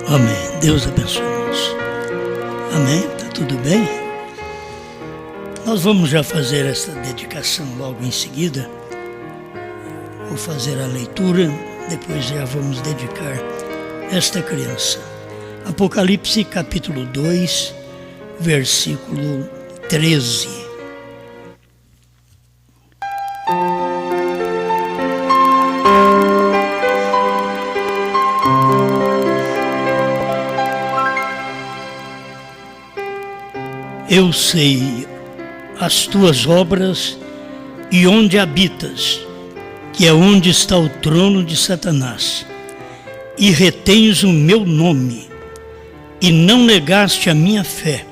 Amém. Deus abençoe-nos. Amém? Está tudo bem? Nós vamos já fazer essa dedicação logo em seguida. Vou fazer a leitura, depois já vamos dedicar esta criança. Apocalipse capítulo 2, versículo 13. Eu sei as tuas obras e onde habitas, que é onde está o trono de Satanás, e retens o meu nome, e não negaste a minha fé,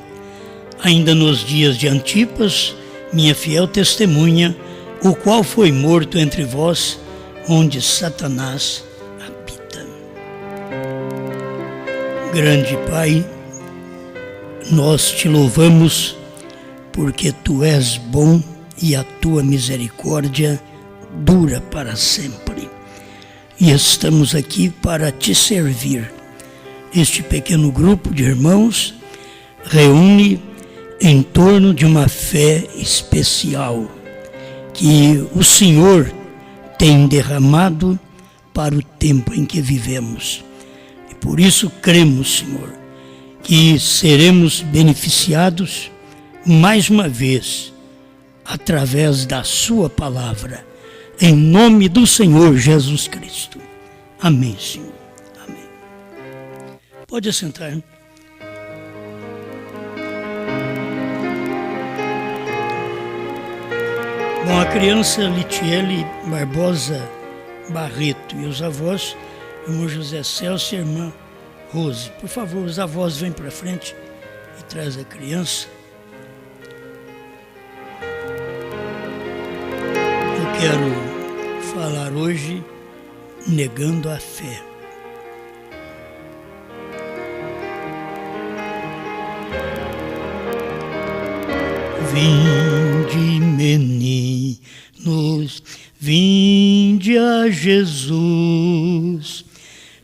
ainda nos dias de Antipas, minha fiel testemunha, o qual foi morto entre vós, onde Satanás habita. Grande Pai, nós te louvamos porque tu és bom e a tua misericórdia dura para sempre. E estamos aqui para te servir. Este pequeno grupo de irmãos reúne em torno de uma fé especial que o Senhor tem derramado para o tempo em que vivemos. E por isso cremos, Senhor, que seremos beneficiados mais uma vez através da sua palavra, em nome do Senhor Jesus Cristo. Amém, Senhor. Amém. Pode assentar. Bom, a criança Litiele Barbosa Barreto e os avós, irmão José Celso e irmã Rose. Por favor, os avós vêm para frente e traz a criança. Eu quero falar hoje negando a fé. Vinde, meninos, vinde a Jesus.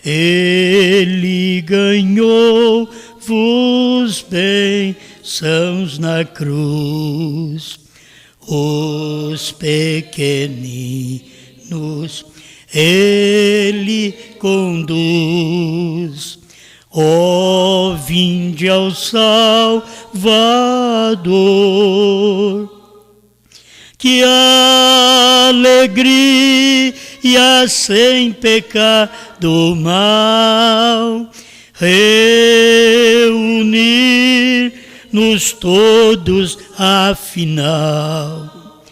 Ele ganhou-vos bênçãos na cruz. Os pequeninos ele conduz. Ó, vinde ao Salvador. Que alegria sem pecado mal, reunir-nos todos afinal,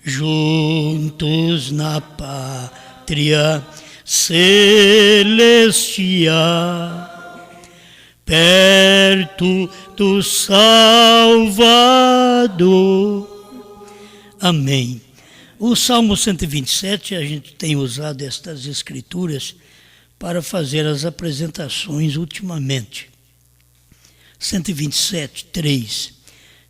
juntos na pátria celestial, perto do Salvador. Amém. O Salmo 127, a gente tem usado estas escrituras para fazer as apresentações ultimamente. 127, 3.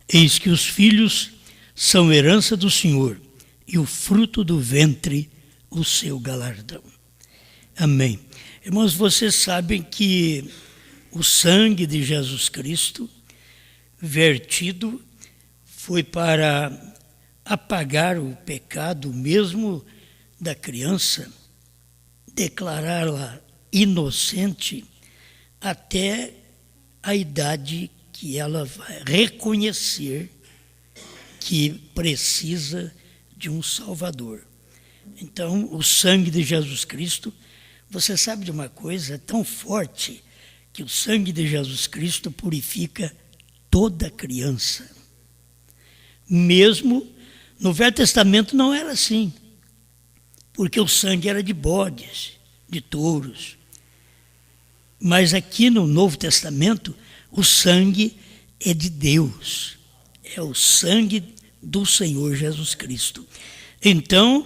Eis que os filhos são herança do Senhor, e o fruto do ventre, o seu galardão. Amém. Irmãos, vocês sabem que o sangue de Jesus Cristo, vertido, foi para apagar o pecado mesmo da criança, declará-la inocente até a idade que ela vai reconhecer que precisa de um Salvador. Então, o sangue de Jesus Cristo, você sabe de uma coisa, é tão forte que o sangue de Jesus Cristo purifica toda criança. Mesmo no Velho Testamento não era assim, porque o sangue era de bodes, de touros. Mas aqui no Novo Testamento, o sangue é de Deus, é o sangue do Senhor Jesus Cristo. Então,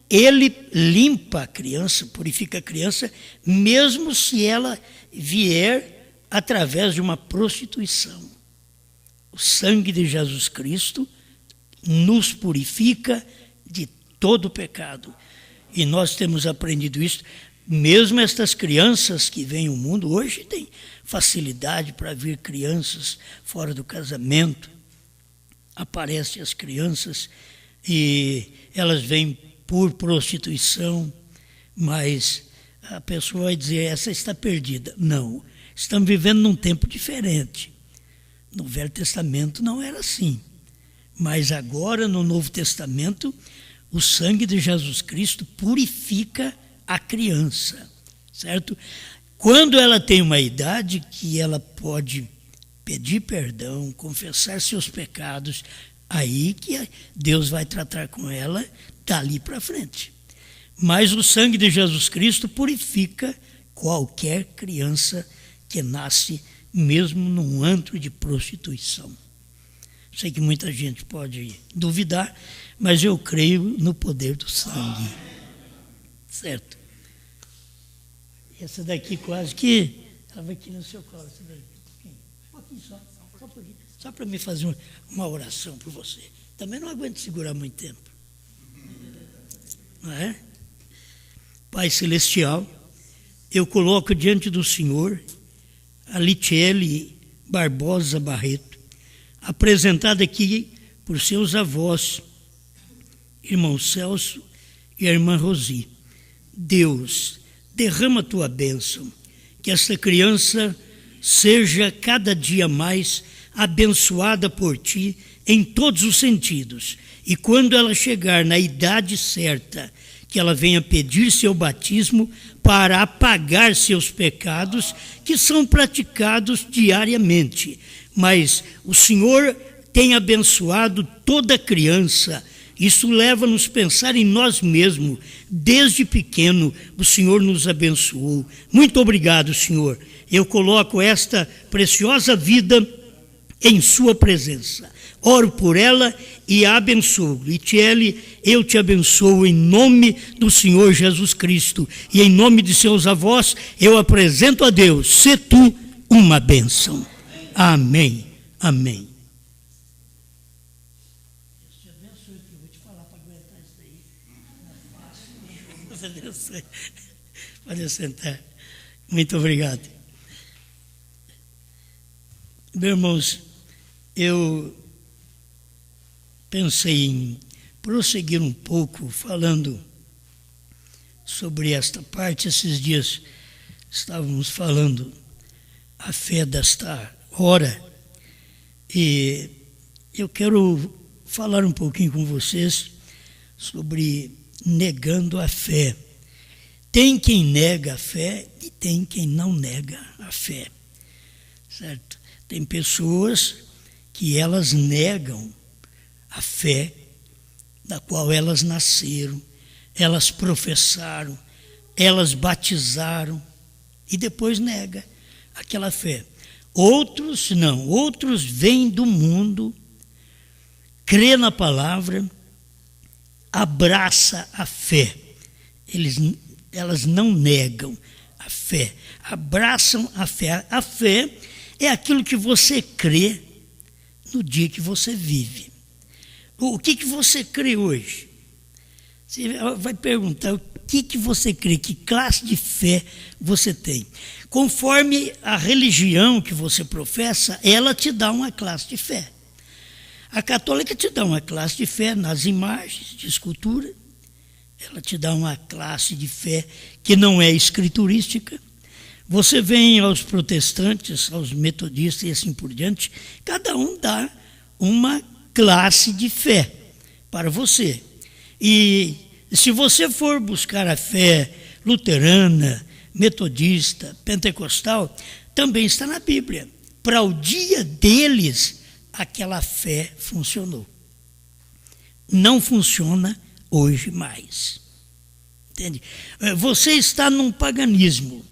ele limpa a criança, purifica a criança, mesmo se ela vier através de uma prostituição. O sangue de Jesus Cristo nos purifica de todo o pecado. E nós temos aprendido isso Mesmo estas crianças que vêm ao mundo, hoje tem facilidade para vir crianças fora do casamento. Aparecem as crianças e elas vêm por prostituição, mas a pessoa vai dizer, essa está perdida. Não, estamos vivendo num tempo diferente. No Velho Testamento não era assim, mas agora no Novo Testamento o sangue de Jesus Cristo purifica a criança, certo? Quando ela tem uma idade que ela pode pedir perdão, confessar seus pecados, aí que Deus vai tratar com ela dali para frente. Mas o sangue de Jesus Cristo purifica qualquer criança que nasce mesmo num antro de prostituição. Sei que muita gente pode duvidar, mas eu creio no poder do sangue. Certo? Essa daqui quase que estava aqui no seu colo. Essa daí. Um pouquinho só um pouquinho. Só para me fazer uma oração por você. Também não aguento segurar muito tempo. Não é? Pai Celestial, eu coloco diante do Senhor a Litiele Barbosa Barreto, apresentada aqui por seus avós, irmão Celso e a irmã Rosi. Deus, derrama a tua bênção, que esta criança seja cada dia mais abençoada por ti em todos os sentidos. E quando ela chegar na idade certa, que ela venha pedir seu batismo para apagar seus pecados que são praticados diariamente. Mas o Senhor tem abençoado toda criança. Isso leva-nos a pensar em nós mesmos. Desde pequeno, o Senhor nos abençoou. Muito obrigado, Senhor. Eu coloco esta preciosa vida em sua presença. Oro por ela e a abençoo. Litiele, eu te abençoo em nome do Senhor Jesus Cristo. E em nome de seus avós, eu apresento a Deus. Sê tu uma bênção. Amém. Amém. Deus te abençoe, que eu vou te falar para aguentar isso daí. Não é fácil. Pode sentar. Muito obrigado. Meus irmãos, eu pensei em prosseguir um pouco falando sobre esta parte. Esses dias estávamos falando a fé desta hora e eu quero falar um pouquinho com vocês sobre negando a fé. Tem quem nega a fé e tem quem não nega a fé, certo? Tem pessoas que elas negam a fé da qual elas nasceram, elas professaram, elas batizaram e depois nega aquela fé. Outros não, outros vêm do mundo, crê na palavra, abraça a fé. Elas não negam a fé, abraçam a fé. A fé é aquilo que você crê no dia que você vive. O que você crê hoje? Você vai perguntar o que você crê, que classe de fé você tem. Conforme a religião que você professa, ela te dá uma classe de fé. A católica te dá uma classe de fé nas imagens de escultura. Ela te dá uma classe de fé que não é escriturística. Você vem aos protestantes, aos metodistas e assim por diante, cada um dá uma classe de fé para você. E se você for buscar a fé luterana, metodista, pentecostal, também está na Bíblia. Para o dia deles, aquela fé funcionou. Não funciona hoje mais. Entende? Você está num paganismo.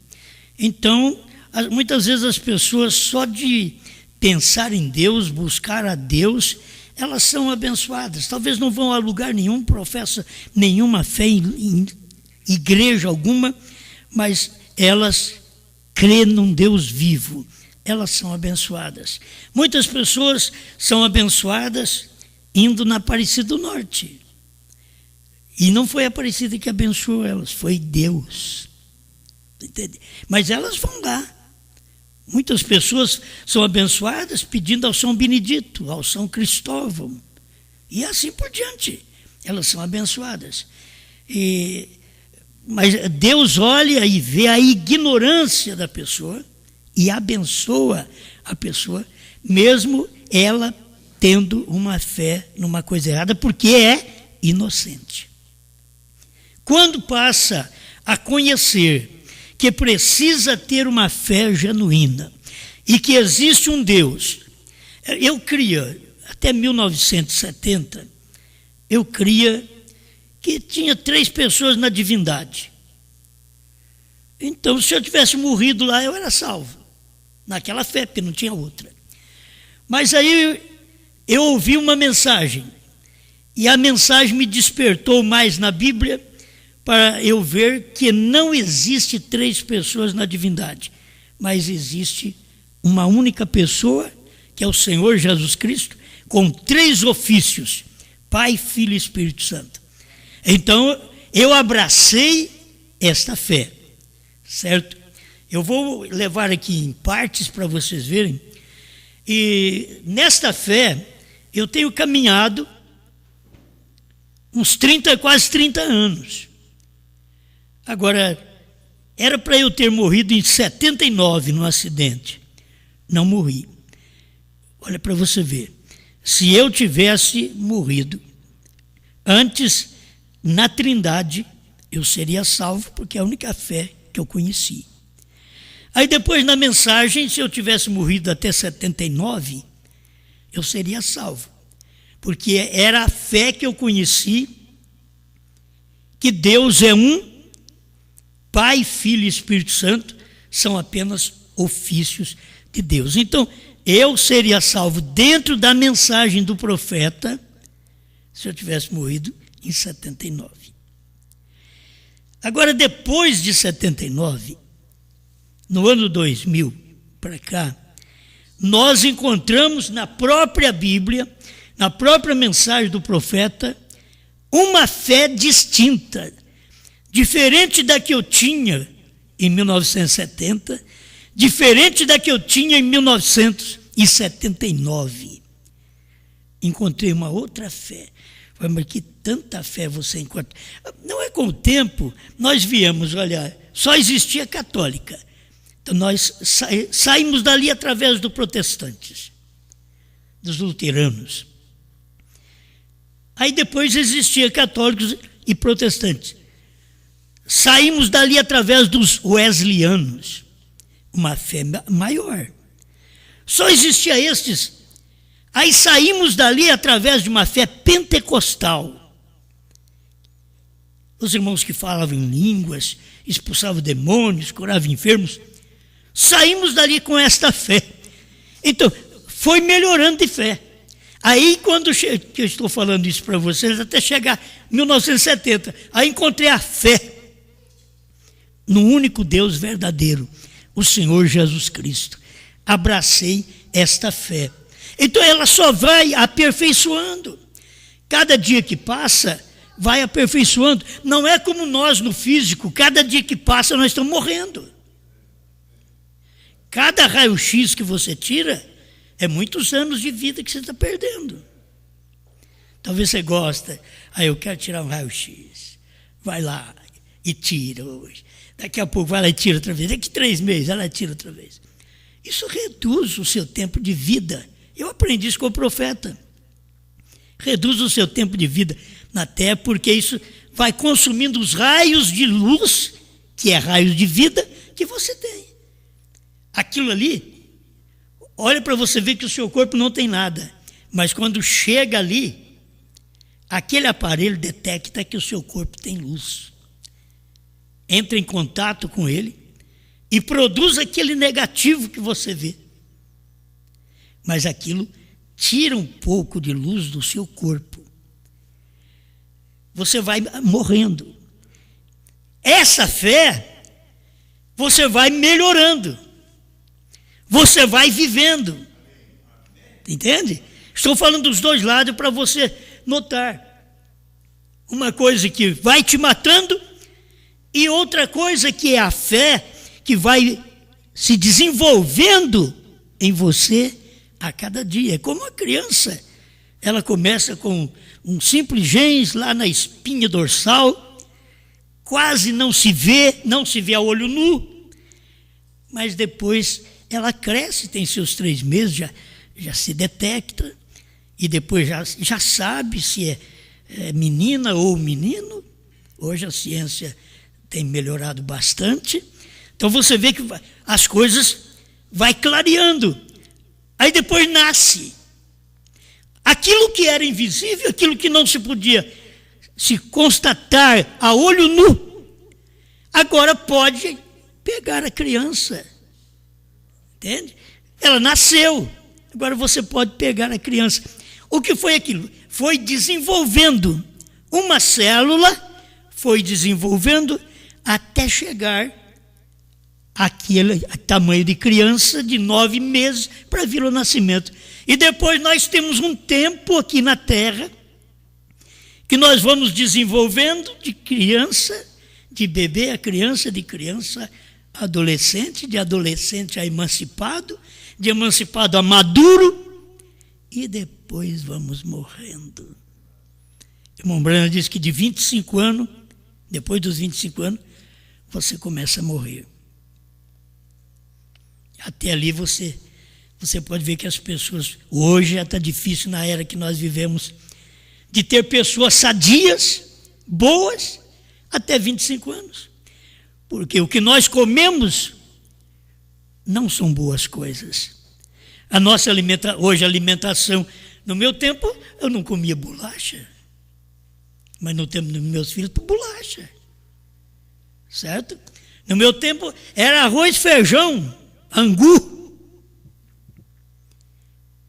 Então, muitas vezes as pessoas, só de pensar em Deus, buscar a Deus, elas são abençoadas. Talvez não vão a lugar nenhum, professa nenhuma fé em igreja alguma, mas elas crêem num Deus vivo. Elas são abençoadas. Muitas pessoas são abençoadas indo na Aparecida do Norte. E não foi a Aparecida que abençoou elas, foi Deus. entende? Mas elas vão lá. Muitas pessoas são abençoadas pedindo ao São Benedito, ao São Cristóvão, e assim por diante. Elas são abençoadas. Mas Deus olha e vê a ignorância da pessoa e abençoa a pessoa, mesmo ela tendo uma fé numa coisa errada, porque é inocente. Quando passa a conhecer que precisa ter uma fé genuína e que existe um Deus, eu cria, até 1970, eu cria que tinha 3 pessoas na divindade. Então, se eu tivesse morrido lá, eu era salvo, naquela fé, porque não tinha outra. Mas aí eu ouvi uma mensagem, e a mensagem me despertou mais na Bíblia, para eu ver que não existe 3 pessoas na divindade, mas existe uma única pessoa, que é o Senhor Jesus Cristo, com 3 ofícios, Pai, Filho e Espírito Santo. Então, eu abracei esta fé, certo? Eu vou levar aqui em partes para vocês verem, e nesta fé, eu tenho caminhado uns quase 30 anos. Agora, era para eu ter morrido em 79 num acidente. Não morri. Olha para você ver. Se eu tivesse morrido antes, na Trindade, eu seria salvo, porque é a única fé que eu conheci. Aí depois, na mensagem, se eu tivesse morrido até 79, eu seria salvo. Porque era a fé que eu conheci, que Deus é um, Pai, Filho e Espírito Santo são apenas ofícios de Deus. Então, eu seria salvo dentro da mensagem do profeta se eu tivesse morrido em 79. Agora, depois de 79, no ano 2000 para cá, nós encontramos na própria Bíblia, na própria mensagem do profeta, uma fé distinta, diferente da que eu tinha em 1970, diferente da que eu tinha em 1979. Encontrei uma outra fé. Mas que tanta fé você encontra? Não é com o tempo, nós viemos, olha, só existia católica. Então nós saímos dali através dos protestantes, dos luteranos. Aí depois existia católicos e protestantes. Saímos dali através dos wesleyanos, uma fé maior. Só existia estes. Aí saímos dali através de uma fé pentecostal. Os irmãos que falavam em línguas, expulsavam demônios, curavam enfermos. Saímos dali com esta fé. Então, foi melhorando de fé. Aí, quando que eu estou falando isso para vocês, até chegar em 1970, aí encontrei a fé no único Deus verdadeiro, o Senhor Jesus Cristo. Abracei esta fé. Então ela só vai aperfeiçoando. Cada dia que passa, vai aperfeiçoando. Não é como nós no físico, cada dia que passa nós estamos morrendo. Cada raio-x que você tira, é muitos anos de vida que você está perdendo. Talvez você gosta, eu quero tirar um raio-x. Vai lá e tira hoje. Daqui a pouco vai lá e tira outra vez. Daqui 3 meses, vai lá e tira outra vez. Isso reduz o seu tempo de vida. Eu aprendi isso com o profeta. Reduz o seu tempo de vida na terra, porque isso vai consumindo os raios de luz, que é raios de vida, que você tem. Aquilo ali, olha para você ver que o seu corpo não tem nada. Mas quando chega ali, aquele aparelho detecta que o seu corpo tem luz. Entra em contato com ele e produz aquele negativo que você vê. Mas aquilo tira um pouco de luz do seu corpo. Você vai morrendo. Essa fé, você vai melhorando. Você vai vivendo. Entende? Estou falando dos dois lados para você notar. Uma coisa que vai te matando e outra coisa que é a fé que vai se desenvolvendo em você a cada dia. É como a criança, ela começa com um simples genes lá na espinha dorsal, quase não se vê a olho nu, mas depois ela cresce, tem seus 3 meses, já se detecta, e depois já sabe se é menina ou menino. Hoje a ciência tem melhorado bastante. Então você vê que as coisas vai clareando. Aí depois nasce. Aquilo que era invisível, aquilo que não se podia se constatar a olho nu, agora pode pegar a criança. Entende? Ela nasceu. Agora você pode pegar a criança. O que foi aquilo? Foi desenvolvendo uma célula, foi desenvolvendo até chegar àquele tamanho de criança de 9 meses para vir ao nascimento. E depois nós temos um tempo aqui na Terra que nós vamos desenvolvendo de criança, de bebê a criança, de criança a adolescente, de adolescente a emancipado, de emancipado a maduro, e depois vamos morrendo. O irmão Branham diz que de 25 anos, depois dos 25 anos, você começa a morrer. Até ali você pode ver que as pessoas, hoje já está difícil na era que nós vivemos, de ter pessoas sadias, boas, até 25 anos. Porque o que nós comemos não são boas coisas. A nossa alimentação, no meu tempo, eu não comia bolacha. Mas no tempo dos meus filhos, bolacha. Certo? No meu tempo, era arroz, feijão, angu.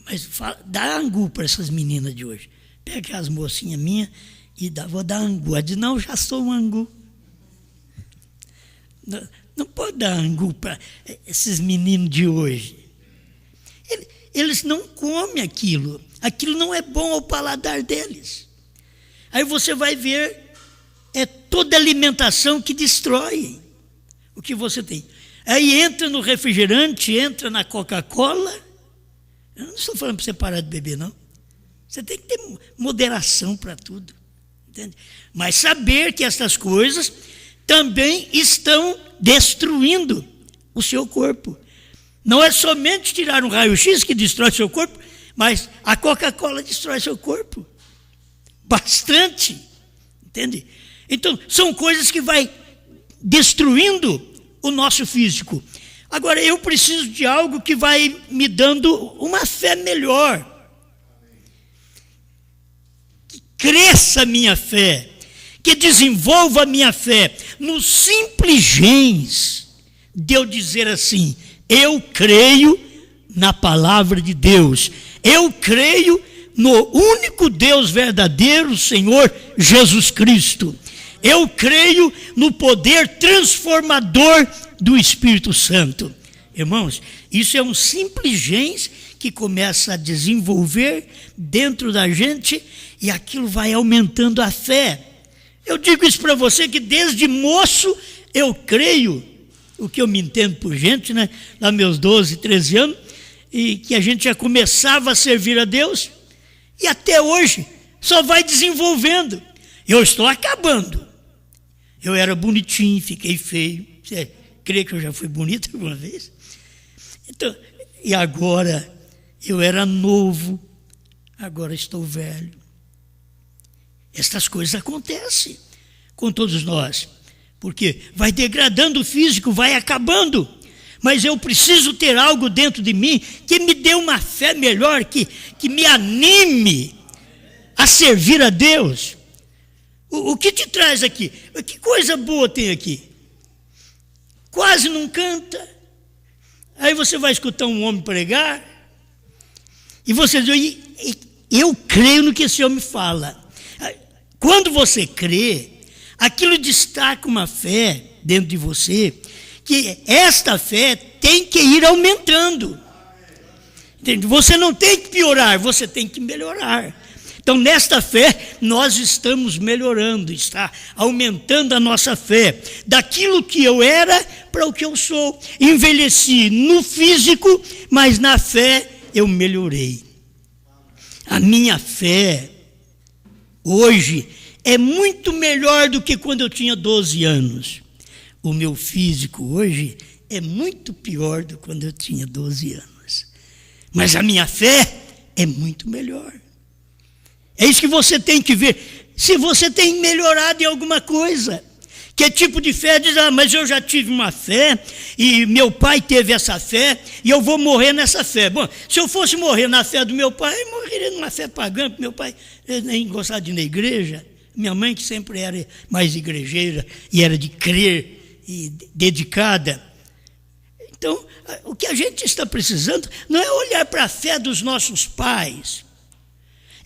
Mas dá angu para essas meninas de hoje. Pega as mocinhas minhas e vou dar angu. Ela diz, não, já sou um angu. Não pode dar angu para esses meninos de hoje. Eles não comem aquilo. Aquilo não é bom ao paladar deles. Aí você vai ver, é toda alimentação que destrói o que você tem. Aí entra no refrigerante, entra na Coca-Cola. Eu não estou falando para você parar de beber, não. Você tem que ter moderação para tudo. Entende? Mas saber que essas coisas também estão destruindo o seu corpo. Não é somente tirar um raio-x que destrói seu corpo, mas a Coca-Cola destrói seu corpo. Bastante. Entende? Então, são coisas que vai destruindo o nosso físico. Agora, eu preciso de algo que vai me dando uma fé melhor. Que cresça a minha fé. Que desenvolva a minha fé. No simples genes de eu dizer assim, eu creio na palavra de Deus. Eu creio no único Deus verdadeiro, Senhor Jesus Cristo. Eu creio no poder transformador do Espírito Santo. Irmãos, isso é um simples genes que começa a desenvolver dentro da gente e aquilo vai aumentando a fé. Eu digo isso para você que desde moço eu creio, o que eu me entendo por gente, né? Lá meus 12, 13 anos, e que a gente já começava a servir a Deus, e até hoje só vai desenvolvendo. Eu estou acabando. Eu era bonitinho, fiquei feio. Você crê que eu já fui bonito alguma vez? Então, e agora eu era novo, agora estou velho. Estas coisas acontecem com todos nós, porque vai degradando o físico, vai acabando, mas eu preciso ter algo dentro de mim que me dê uma fé melhor, que me anime a servir a Deus. O que te traz aqui? Que coisa boa tem aqui? Quase não canta. Aí você vai escutar um homem pregar e você diz, eu creio no que esse homem fala. Quando você crê, aquilo destaca uma fé dentro de você, que esta fé tem que ir aumentando. Entende? Você não tem que piorar, você tem que melhorar. Então, nesta fé, nós estamos melhorando, está aumentando a nossa fé. Daquilo que eu era para o que eu sou. Envelheci no físico, mas na fé eu melhorei. A minha fé hoje é muito melhor do que quando eu tinha 12 anos. O meu físico hoje é muito pior do que quando eu tinha 12 anos. Mas a minha fé é muito melhor. É isso que você tem que ver. Se você tem melhorado em alguma coisa. Que tipo de fé? Diz, mas eu já tive uma fé, e meu pai teve essa fé, e eu vou morrer nessa fé. Bom, se eu fosse morrer na fé do meu pai, eu morreria numa fé pagã, porque meu pai nem gostava de ir na igreja. Minha mãe, que sempre era mais igrejeira, e era de crer, e dedicada. Então, o que a gente está precisando não é olhar para a fé dos nossos pais,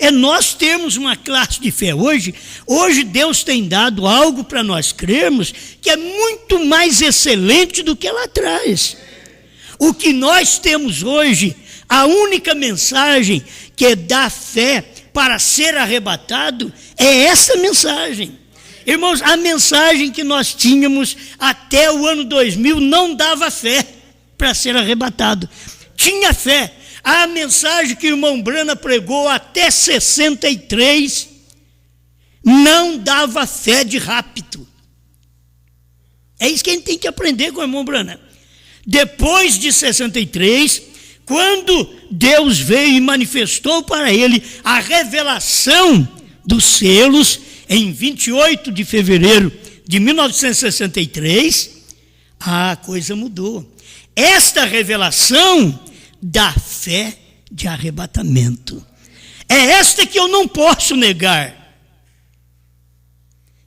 é nós termos uma classe de fé. Hoje Deus tem dado algo para nós crermos que é muito mais excelente do que lá atrás. O que nós temos hoje, a única mensagem que dá fé para ser arrebatado, é essa mensagem. Irmãos, a mensagem que nós tínhamos até o ano 2000 não dava fé para ser arrebatado. Tinha fé. A mensagem que o irmão Brana pregou até 63 não dava fé de rapto. É isso que a gente tem que aprender com o irmão Brana. Depois de 63, quando Deus veio e manifestou para ele a revelação dos selos, em 28 de fevereiro de 1963, a coisa mudou. Esta revelação da fé de arrebatamento. É esta que eu não posso negar.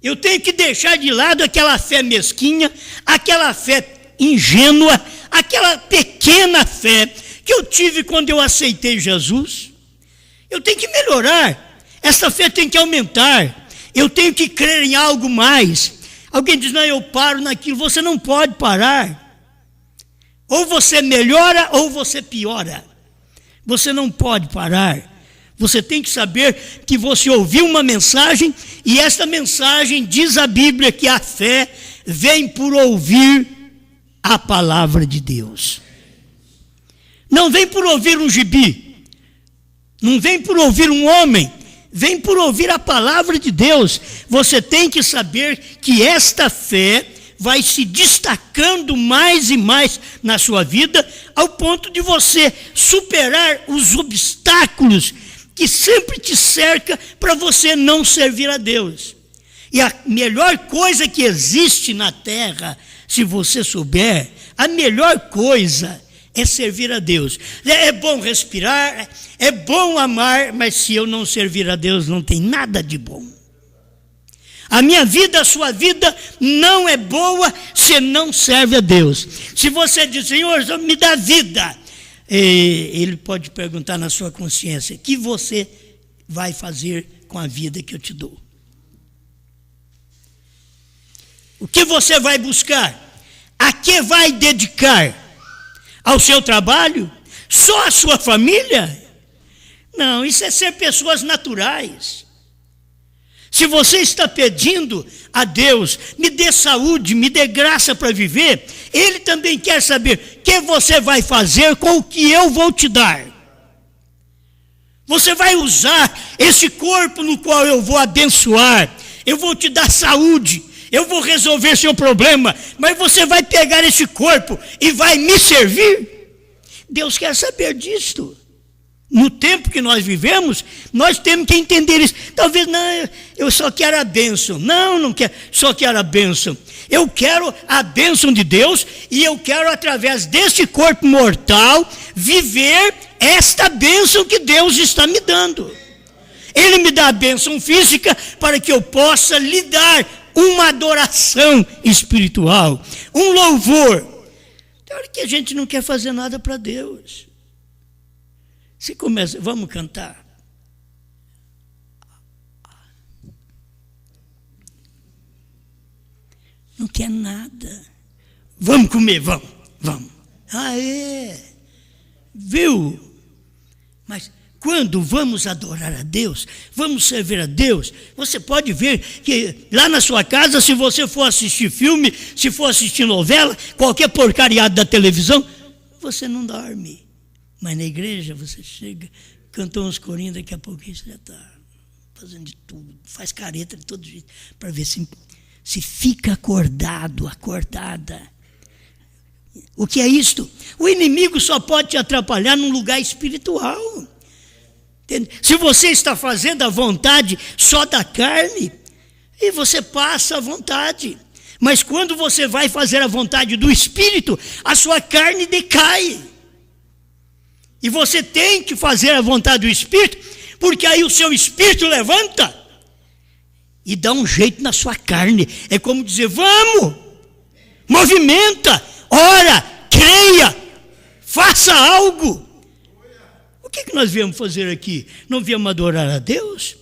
Eu tenho que deixar de lado aquela fé mesquinha, aquela fé ingênua, aquela pequena fé que eu tive quando eu aceitei Jesus. Eu tenho que melhorar. Essa fé tem que aumentar. Eu tenho que crer em algo mais. Alguém diz, não, eu paro naquilo. Você não pode parar. Ou você melhora ou você piora. Você não pode parar. Você tem que saber que você ouviu uma mensagem, e esta mensagem diz a Bíblia que a fé vem por ouvir a palavra de Deus. Não vem por ouvir um gibi, não vem por ouvir um homem, vem por ouvir a palavra de Deus. Você tem que saber que esta fé vai se destacando mais e mais na sua vida, ao ponto de você superar os obstáculos que sempre te cerca para você não servir a Deus. E a melhor coisa que existe na terra, se você souber, a melhor coisa é servir a Deus. É bom respirar, é bom amar, mas se eu não servir a Deus, não tem nada de bom. A minha vida, a sua vida não é boa se não serve a Deus. Se você diz, Senhor, me dá vida, ele pode perguntar na sua consciência, o que você vai fazer com a vida que eu te dou? O que você vai buscar? A que vai dedicar? Ao seu trabalho? Só a sua família? Não, isso é ser pessoas naturais. Se você está pedindo a Deus, me dê saúde, me dê graça para viver, Ele também quer saber o que você vai fazer com o que eu vou te dar. Você vai usar esse corpo no qual eu vou abençoar, eu vou te dar saúde, eu vou resolver seu problema, mas você vai pegar esse corpo e vai me servir? Deus quer saber disto. No tempo que nós vivemos, nós temos que entender isso. Talvez, não, eu só quero a bênção. Não quero, só quero a bênção. Eu quero a bênção de Deus, e eu quero, através deste corpo mortal, viver esta bênção que Deus está me dando. Ele me dá a bênção física para que eu possa lhe dar uma adoração espiritual, um louvor. Tem hora que a gente não quer fazer nada para Deus. Se começa, vamos cantar. Não quer nada. Vamos comer, vamos. Ah, é. Viu? Mas quando vamos adorar a Deus, vamos servir a Deus, você pode ver que lá na sua casa, se você for assistir filme, se for assistir novela, qualquer porcariado da televisão, você não dorme. Mas na igreja você chega, cantou uns corinhos, daqui a pouquinho você já está fazendo de tudo, faz careta de todo jeito, para ver se fica acordado, acordada. O que é isto? O inimigo só pode te atrapalhar num lugar espiritual. Entende? Se você está fazendo a vontade só da carne, e você passa a vontade. Mas quando você vai fazer a vontade do Espírito, a sua carne decai. E você tem que fazer a vontade do Espírito, porque aí o seu Espírito levanta e dá um jeito na sua carne. É como dizer, vamos, movimenta, ora, creia, faça algo. O que nós viemos fazer aqui? Não viemos adorar a Deus?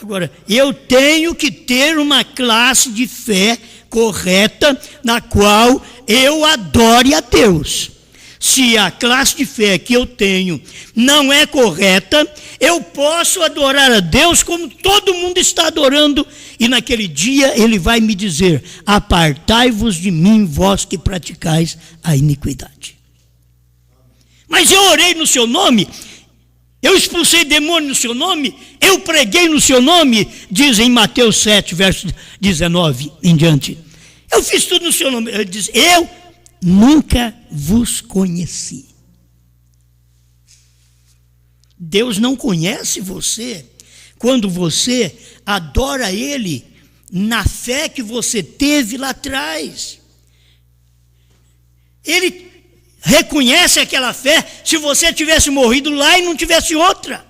Agora, eu tenho que ter uma classe de fé correta na qual eu adore a Deus. Se a classe de fé que eu tenho não é correta, eu posso adorar a Deus como todo mundo está adorando, e naquele dia ele vai me dizer, apartai-vos de mim, vós que praticais a iniquidade. Mas eu orei no seu nome, eu expulsei demônio no seu nome, eu preguei no seu nome, diz em Mateus 7, verso 19 em diante. Eu fiz tudo no seu nome. Ele diz, eu nunca vos conheci. Deus não conhece você quando você adora Ele na fé que você teve lá atrás. Ele reconhece aquela fé se você tivesse morrido lá e não tivesse outra.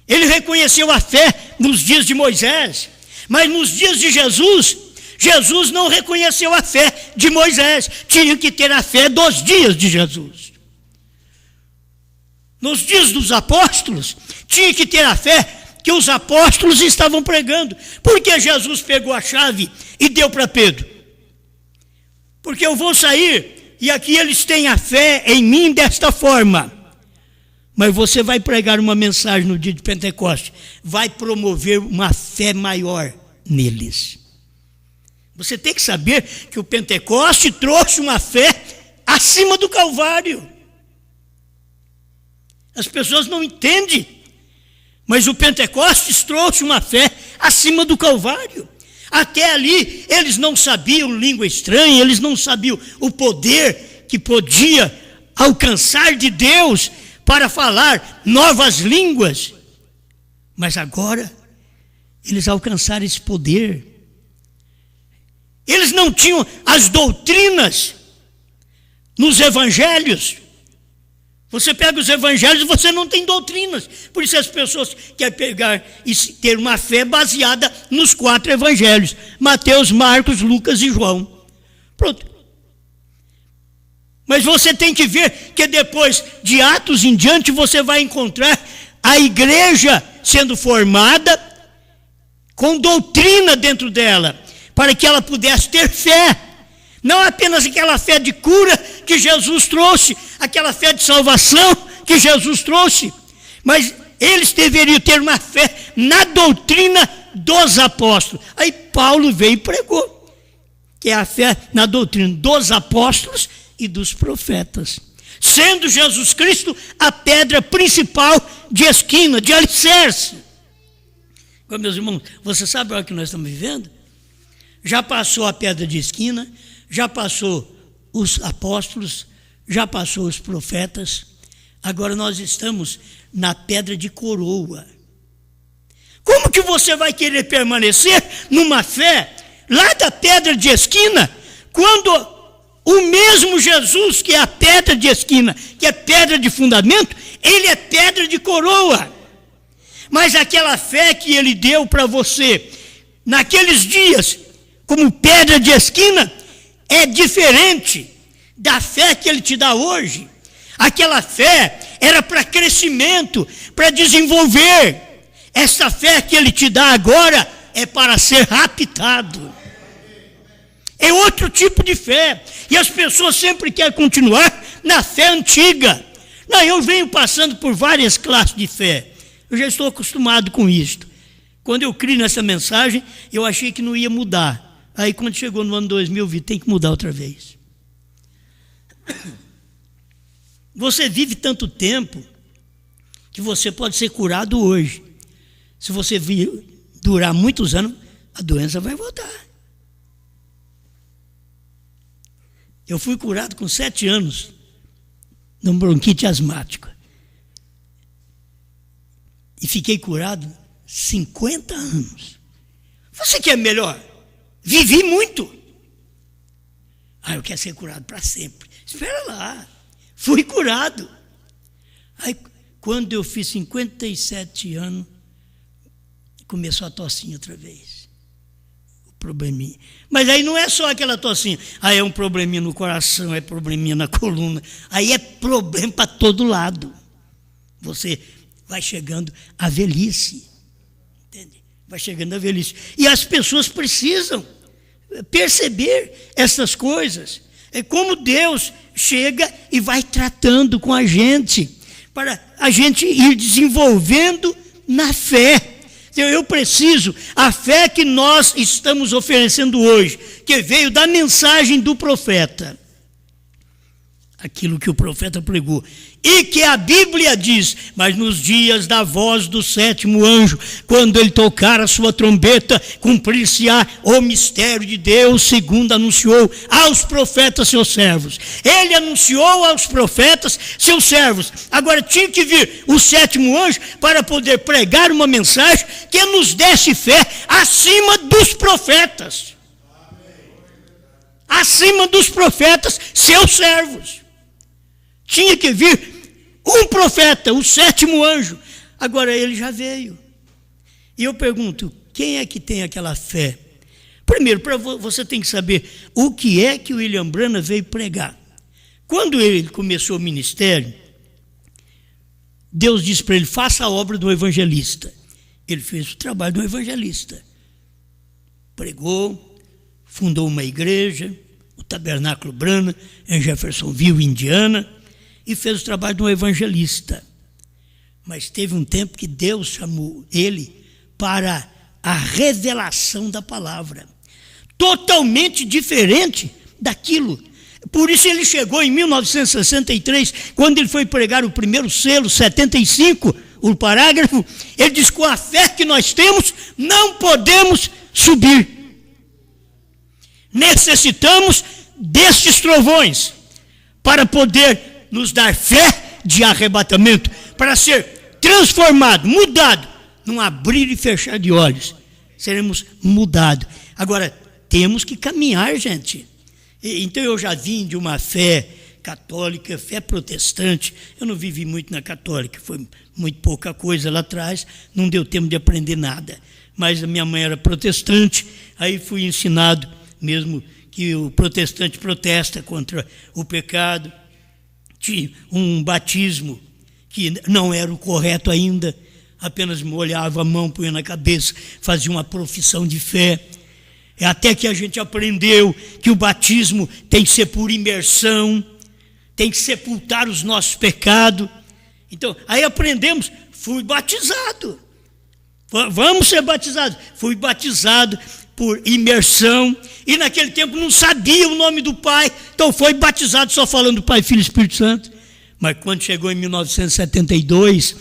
Ele reconheceu a fé nos dias de Moisés, mas nos dias de Jesus, Jesus não reconheceu a fé de Moisés, tinha que ter a fé dos dias de Jesus. Nos dias dos apóstolos, tinha que ter a fé que os apóstolos estavam pregando. Por que Jesus pegou a chave e deu para Pedro? Porque eu vou sair e aqui eles têm a fé em mim desta forma. Mas você vai pregar uma mensagem no dia de Pentecostes, vai promover uma fé maior neles. Você tem que saber que o Pentecoste trouxe uma fé acima do Calvário. As pessoas não entendem, mas o Pentecostes trouxe uma fé acima do Calvário. Até ali eles não sabiam língua estranha, eles não sabiam o poder que podia alcançar de Deus para falar novas línguas. Mas agora eles alcançaram esse poder. Eles não tinham as doutrinas nos evangelhos. Você pega os evangelhos e você não tem doutrinas. Por isso as pessoas querem pegar e ter uma fé baseada nos 4 evangelhos. Mateus, Marcos, Lucas e João. Pronto. Mas você tem que ver que depois de Atos em diante você vai encontrar a igreja sendo formada com doutrina dentro dela, para que ela pudesse ter fé. Não apenas aquela fé de cura que Jesus trouxe, aquela fé de salvação que Jesus trouxe, mas eles deveriam ter uma fé na doutrina dos apóstolos. Aí Paulo veio e pregou, que é a fé na doutrina dos apóstolos e dos profetas, sendo Jesus Cristo a pedra principal de esquina, de alicerce. Agora, meus irmãos, você sabe a hora que nós estamos vivendo? Já passou a pedra de esquina, já passou os apóstolos, já passou os profetas, agora nós estamos na pedra de coroa. Como que você vai querer permanecer numa fé lá da pedra de esquina, quando o mesmo Jesus, que é a pedra de esquina, que é pedra de fundamento, ele é pedra de coroa? Mas aquela fé que ele deu para você naqueles dias, como pedra de esquina, é diferente da fé que ele te dá hoje. Aquela fé era para crescimento, para desenvolver. Essa fé que ele te dá agora é para ser raptado. É outro tipo de fé. E as pessoas sempre querem continuar na fé antiga. Não, eu venho passando por várias classes de fé. Eu já estou acostumado com isto. Quando eu criei nessa mensagem, eu achei que não ia mudar. Aí quando chegou no ano 2000, eu vi, tem que mudar outra vez. Você vive tanto tempo que você pode ser curado hoje. Se você durar muitos anos, a doença vai voltar. Eu fui curado com 7 anos de um bronquite asmática. E fiquei curado 50 anos. Você quer melhor? Vivi muito. Eu quero ser curado para sempre. Espera lá. Fui curado. Aí, quando eu fiz 57 anos, começou a tossinha outra vez. O probleminha. Mas aí não é só aquela tossinha. Aí é um probleminha no coração, é probleminha na coluna. Aí é problema para todo lado. Você vai chegando à velhice. Entende? Vai chegando à velhice. E as pessoas precisam perceber essas coisas. É como Deus chega e vai tratando com a gente, para a gente ir desenvolvendo na fé. Então eu preciso, a fé que nós estamos oferecendo hoje, que veio da mensagem do profeta, aquilo que o profeta pregou, e que a Bíblia diz, mas nos dias da voz do 7º anjo, quando ele tocar a sua trombeta, cumprir-se-á o mistério de Deus, segundo anunciou aos profetas seus servos. Ele anunciou aos profetas seus servos. Agora tinha que vir o 7º anjo para poder pregar uma mensagem que nos desse fé acima dos profetas. Acima dos profetas, seus servos. Tinha que vir um profeta, o 7º anjo. Agora ele já veio. E eu pergunto, quem é que tem aquela fé? Primeiro, você tem que saber o que é que o William Branham veio pregar. Quando ele começou o ministério, Deus disse para ele, faça a obra do evangelista. Ele fez o trabalho do evangelista. Pregou, fundou uma igreja, o Tabernáculo Branham, em Jeffersonville, Indiana, e fez o trabalho de um evangelista. Mas teve um tempo que Deus chamou ele para a revelação da palavra. Totalmente diferente daquilo. Por isso ele chegou em 1963, quando ele foi pregar o primeiro selo, 75, o parágrafo, ele diz, com a fé que nós temos, não podemos subir. Necessitamos destes trovões para poder nos dar fé de arrebatamento, para ser transformado, mudado, num abrir e fechar de olhos. Seremos mudados. Agora, temos que caminhar, gente. Então eu já vim de uma fé católica, fé protestante. Eu não vivi muito na católica, foi muito pouca coisa lá atrás, não deu tempo de aprender nada. Mas a minha mãe era protestante, aí fui ensinado mesmo que o protestante protesta contra o pecado. Tinha um batismo que não era o correto ainda, apenas molhava a mão, punha na cabeça, fazia uma profissão de fé. Até que a gente aprendeu que o batismo tem que ser por imersão, tem que sepultar os nossos pecados. Então, aí aprendemos, fui batizado. Vamos ser batizados. Fui batizado por imersão, e naquele tempo não sabia o nome do Pai, então foi batizado só falando Pai, Filho e Espírito Santo. Mas quando chegou em 1972,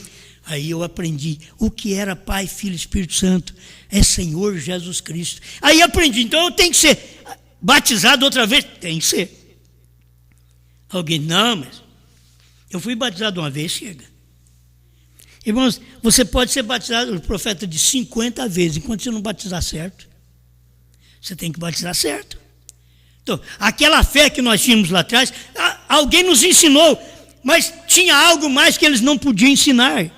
aí eu aprendi o que era Pai, Filho e Espírito Santo, é Senhor Jesus Cristo. Aí aprendi, então eu tenho que ser batizado outra vez? Tem que ser. Alguém, não, mas eu fui batizado uma vez, chega. Irmãos, você pode ser batizado, o profeta de 50 vezes, enquanto você não batizar certo. Você tem que batizar certo. Então, aquela fé que nós tínhamos lá atrás, alguém nos ensinou, mas tinha algo mais que eles não podiam ensinar.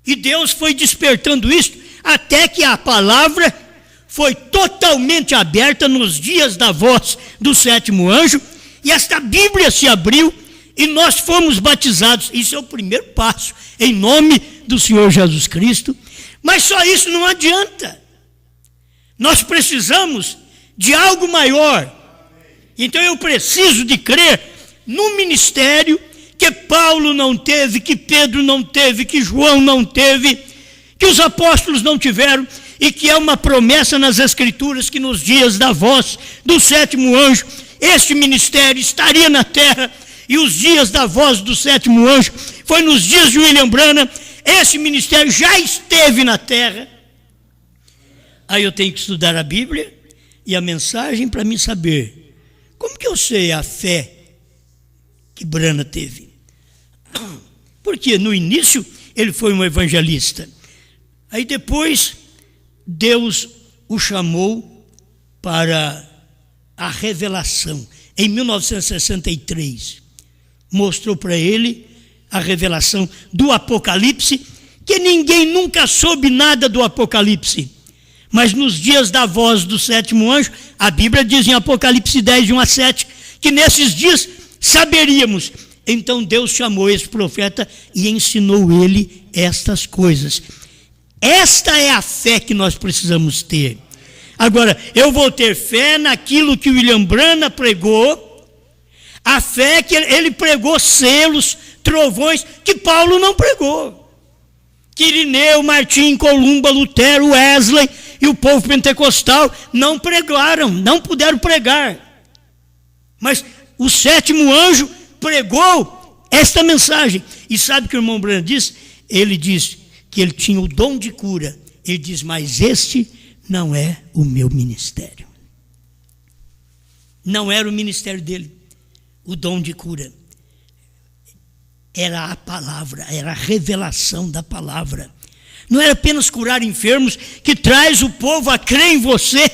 E Deus foi despertando isso, até que a palavra foi totalmente aberta nos dias da voz do 7º anjo, e esta Bíblia se abriu, e nós fomos batizados. Isso é o primeiro passo, em nome do Senhor Jesus Cristo. Mas só isso não adianta. Nós precisamos de algo maior. Então eu preciso de crer no ministério que Paulo não teve, que Pedro não teve, que João não teve, que os apóstolos não tiveram, e que é uma promessa nas Escrituras que nos dias da voz do sétimo anjo, este ministério estaria na terra, e os dias da voz do sétimo anjo foi nos dias de William Branham. Esse ministério já esteve na terra. Aí eu tenho que estudar a Bíblia e a mensagem para mim saber como que eu sei a fé que Branham teve. Porque no início ele foi um evangelista. Aí depois Deus o chamou para a revelação. Em 1963, mostrou para ele a revelação do Apocalipse, que ninguém nunca soube nada do Apocalipse. Mas nos dias da voz do sétimo anjo, a Bíblia diz em Apocalipse 10, de 1 a 7, que nesses dias saberíamos. Então Deus chamou esse profeta e ensinou ele estas coisas. Esta é a fé que nós precisamos ter. Agora, eu vou ter fé naquilo que William Branham pregou, a fé que ele pregou selos, trovões, que Paulo não pregou. Que Irineu, Martim, Columba, Lutero, Wesley e o povo pentecostal não pregaram, não puderam pregar. Mas o sétimo anjo pregou esta mensagem. E sabe o que o irmão Branham disse? Ele disse que ele tinha o dom de cura. Ele diz, mas este não é o meu ministério. Não era o ministério dele, o dom de cura. Era a palavra, era a revelação da palavra. Não era apenas curar enfermos, que traz o povo a crer em você.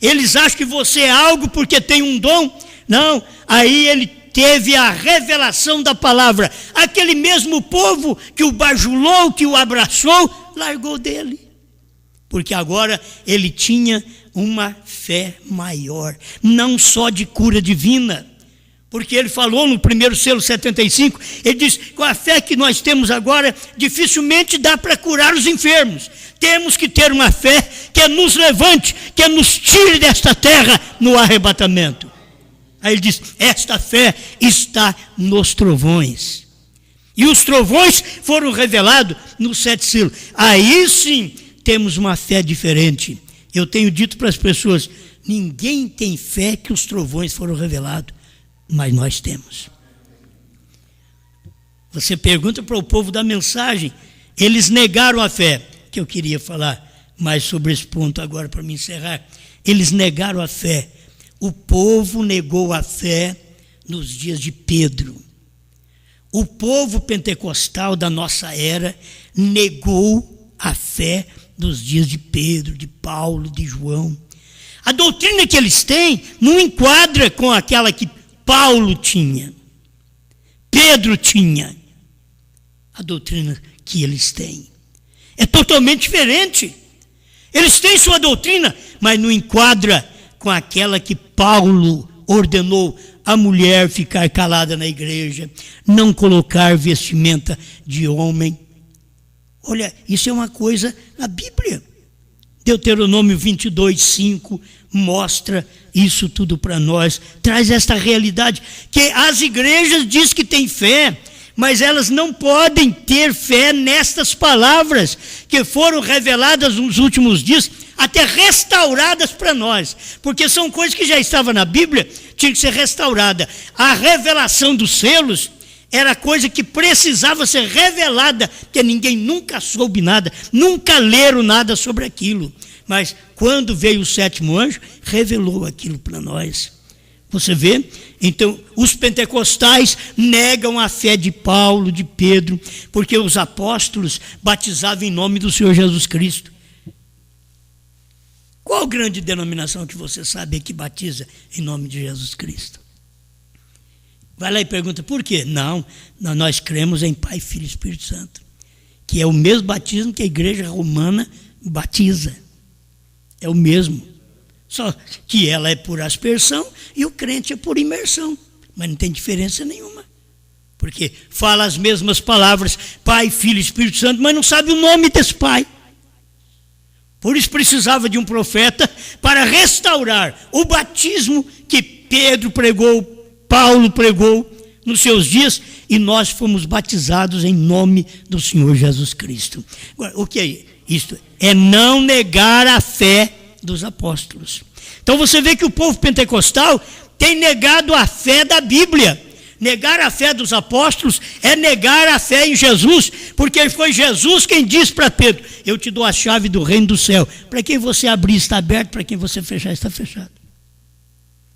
Eles acham que você é algo porque tem um dom. Não, aí ele teve a revelação da palavra. Aquele mesmo povo que o bajulou, que o abraçou, largou dele. Porque agora ele tinha uma fé maior, não só de cura divina. Porque ele falou no primeiro selo 75, ele diz, com a fé que nós temos agora, dificilmente dá para curar os enfermos. Temos que ter uma fé que nos levante, que nos tire desta terra no arrebatamento. Aí ele diz, esta fé está nos trovões. E os trovões foram revelados nos 7 selos. Aí sim, temos uma fé diferente. Eu tenho dito para as pessoas, ninguém tem fé que os trovões foram revelados. Mas nós temos. Você pergunta para o povo da mensagem, eles negaram a fé, que eu queria falar mais sobre esse ponto agora para me encerrar. Eles negaram a fé. O povo negou a fé nos dias de Pedro. O povo pentecostal da nossa era negou a fé nos dias de Pedro, de Paulo, de João. A doutrina que eles têm não enquadra com aquela que Paulo tinha, Pedro tinha. A doutrina que eles têm é totalmente diferente. Eles têm sua doutrina, mas não enquadra com aquela que Paulo ordenou a mulher ficar calada na igreja, não colocar vestimenta de homem. Olha, isso é uma coisa na Bíblia. Deuteronômio 22, 5 mostra isso tudo para nós, traz esta realidade, que as igrejas dizem que têm fé, mas elas não podem ter fé nestas palavras que foram reveladas nos últimos dias, até restauradas para nós, porque são coisas que já estavam na Bíblia, tinha que ser restaurada. A revelação dos selos era coisa que precisava ser revelada, porque ninguém nunca soube nada, nunca leram nada sobre aquilo. Mas quando veio o sétimo anjo, revelou aquilo para nós. Você vê? Então, os pentecostais negam a fé de Paulo, de Pedro, porque os apóstolos batizavam em nome do Senhor Jesus Cristo. Qual grande denominação que você sabe que batiza em nome de Jesus Cristo? Vai lá e pergunta, por quê? Não, nós cremos em Pai, Filho e Espírito Santo, que é o mesmo batismo que a igreja romana batiza. É o mesmo, só que ela é por aspersão e o crente é por imersão, mas não tem diferença nenhuma, porque fala as mesmas palavras, Pai, Filho e Espírito Santo, mas não sabe o nome desse Pai. Por isso precisava de um profeta para restaurar o batismo que Pedro pregou, Paulo pregou, nos seus dias e nós fomos batizados em nome do Senhor Jesus Cristo. Agora, o que é isto? É não negar a fé dos apóstolos. Então você vê que o povo pentecostal tem negado a fé da Bíblia. Negar a fé dos apóstolos é negar a fé em Jesus, porque foi Jesus quem disse para Pedro: eu te dou a chave do reino do céu. Para quem você abrir está aberto, para quem você fechar está fechado.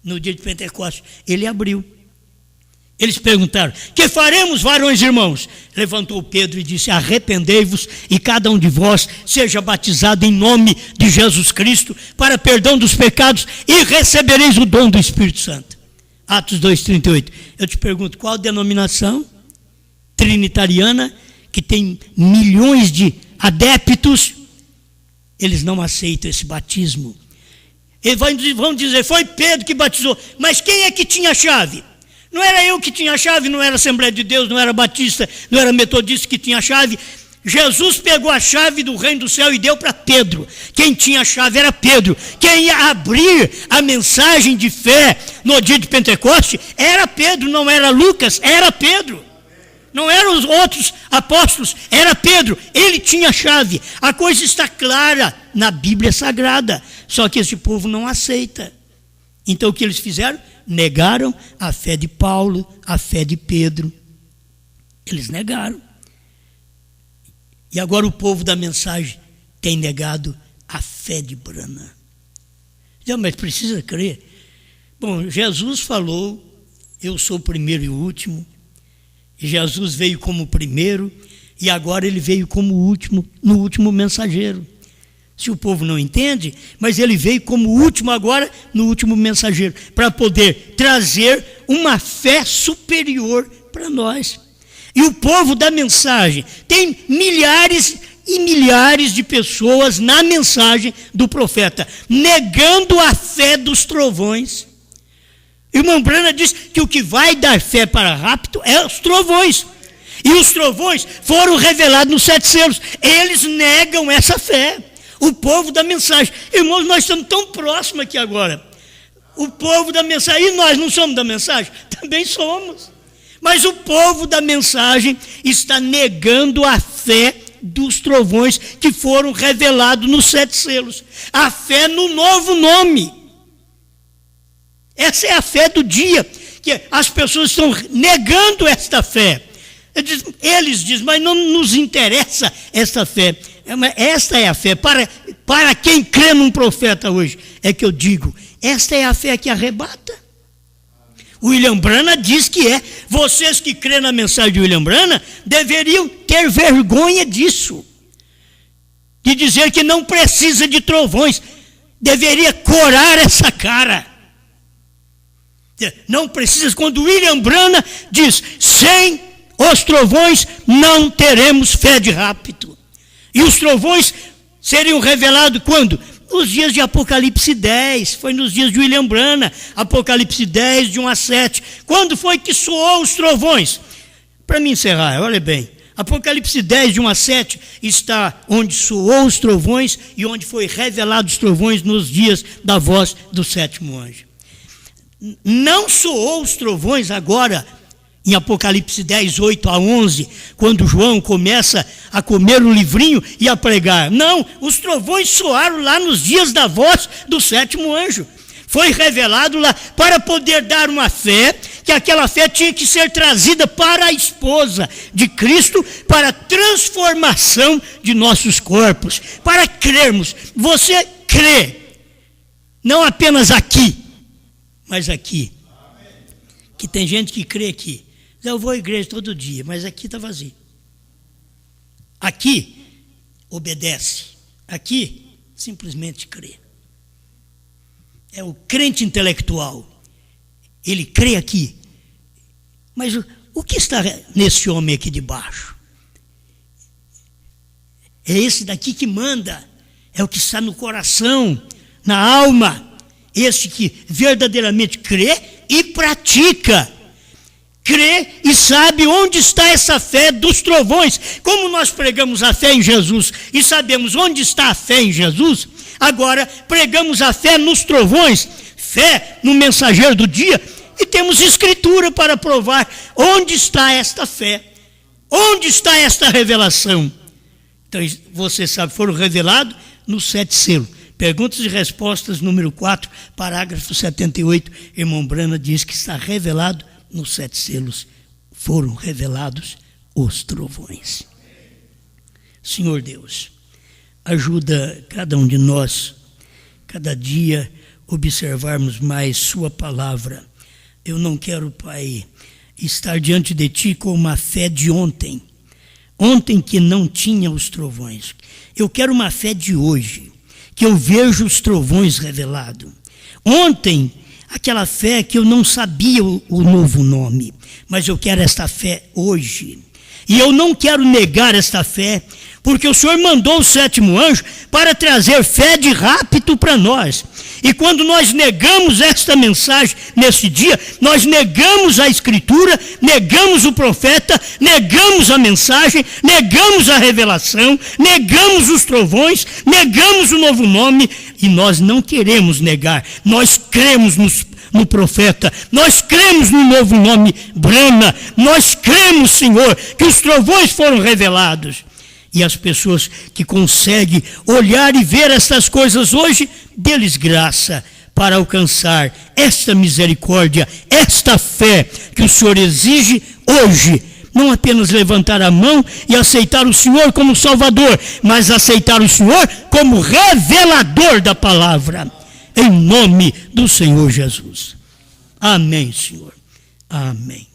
No dia de Pentecostes, ele abriu. Eles perguntaram: que faremos, varões irmãos? Levantou Pedro e disse: arrependei-vos e cada um de vós seja batizado em nome de Jesus Cristo para perdão dos pecados e recebereis o dom do Espírito Santo. Atos 2,38. Eu te pergunto, qual denominação trinitariana que tem milhões de adeptos, eles não aceitam esse batismo? Eles vão dizer: foi Pedro que batizou, mas quem é que tinha a chave? Não era eu que tinha a chave, não era Assembleia de Deus, não era Batista, não era Metodista que tinha a chave. Jesus pegou a chave do reino do céu e deu para Pedro. Quem tinha a chave era Pedro. Quem ia abrir a mensagem de fé no dia de Pentecoste era Pedro, não era Lucas, era Pedro. Não eram os outros apóstolos, era Pedro. Ele tinha a chave. A coisa está clara na Bíblia Sagrada, só que esse povo não aceita. Então o que eles fizeram? Negaram a fé de Paulo, a fé de Pedro. Eles negaram. E agora o povo da mensagem tem negado a fé de Branham. Não, mas precisa crer. Bom, Jesus falou: eu sou o primeiro e o último. E Jesus veio como o primeiro e agora ele veio como o último, no último mensageiro. Se o povo não entende, mas ele veio como o último agora, no último mensageiro, para poder trazer uma fé superior para nós. E o povo da mensagem tem milhares e milhares de pessoas na mensagem do profeta, negando a fé dos trovões. O irmão Branham diz que o que vai dar fé para rapto é os trovões. E os trovões foram revelados nos 7 selos. Eles negam essa fé. O povo da mensagem. Irmãos, nós estamos tão próximos aqui agora. O povo da mensagem. E nós não somos da mensagem? Também somos. Mas o povo da mensagem está negando a fé dos trovões que foram revelados nos 7 selos. A fé no novo nome. Essa é a fé do dia, que as pessoas estão negando esta fé. Eles dizem, mas não nos interessa esta fé. Esta é a fé. Para quem crê num profeta hoje, é que eu digo, esta é a fé que arrebata. William Branham diz que é. Vocês que crêem na mensagem de William Branham deveriam ter vergonha disso. De dizer que não precisa de trovões. Deveria corar essa cara. Não precisa. Quando William Branham diz, sem os trovões não teremos fé de rapto. E os trovões seriam revelados quando? Nos dias de Apocalipse 10, foi nos dias de William Branham, Apocalipse 10, de 1 a 7. Quando foi que soou os trovões? Para me encerrar, olha bem, Apocalipse 10, de 1 a 7, está onde soou os trovões e onde foi revelado os trovões nos dias da voz do 7º anjo. Não soou os trovões agora, em Apocalipse 10, 8 a 11, quando João começa a comer o livrinho e a pregar. Não, os trovões soaram lá nos dias da voz do 7º anjo. Foi revelado lá para poder dar uma fé, que aquela fé tinha que ser trazida para a esposa de Cristo, para a transformação de nossos corpos, para crermos. Você crê, não apenas aqui, mas aqui. Que tem gente que crê aqui. Eu vou à igreja todo dia, mas aqui está vazio. Aqui, obedece. Aqui, simplesmente crê. É o crente intelectual. Ele crê aqui. Mas o que está nesse homem aqui de baixo? É esse daqui que manda. É o que está no coração, na alma. Esse que verdadeiramente crê e pratica. Crê e sabe onde está essa fé dos trovões. Como nós pregamos a fé em Jesus e sabemos onde está a fé em Jesus, agora pregamos a fé nos trovões. fé no mensageiro do dia e temos escritura para provar onde está esta fé, onde está esta revelação. Então, você sabe, foram revelados nos 7 selos. Perguntas e respostas, número 4, parágrafo 78. Irmão Brana diz que está revelado nos 7 selos. Foram revelados os trovões. Senhor Deus, ajuda cada um de nós, cada dia, observarmos mais sua palavra. Eu não quero, Pai, estar diante de Ti com uma fé de ontem. Ontem que não tinha os trovões. Eu quero uma fé de hoje, que eu vejo os trovões revelados. Ontem, aquela fé que eu não sabia o novo nome, mas eu quero esta fé hoje. E eu não quero negar esta fé, porque o Senhor mandou o 7º anjo para trazer fé de rápido para nós. E quando nós negamos esta mensagem nesse dia, nós negamos a Escritura, negamos o profeta, negamos a mensagem, negamos a revelação, negamos os trovões, negamos o novo nome, e nós não queremos negar. Nós cremos no profeta, nós cremos no novo nome Brana, nós cremos, Senhor, que os trovões foram revelados. E as pessoas que conseguem olhar e ver estas coisas hoje, dê-lhes graça para alcançar esta misericórdia, esta fé que o Senhor exige hoje. Não apenas levantar a mão e aceitar o Senhor como Salvador, mas aceitar o Senhor como revelador da palavra. Em nome do Senhor Jesus. Amém, Senhor. Amém.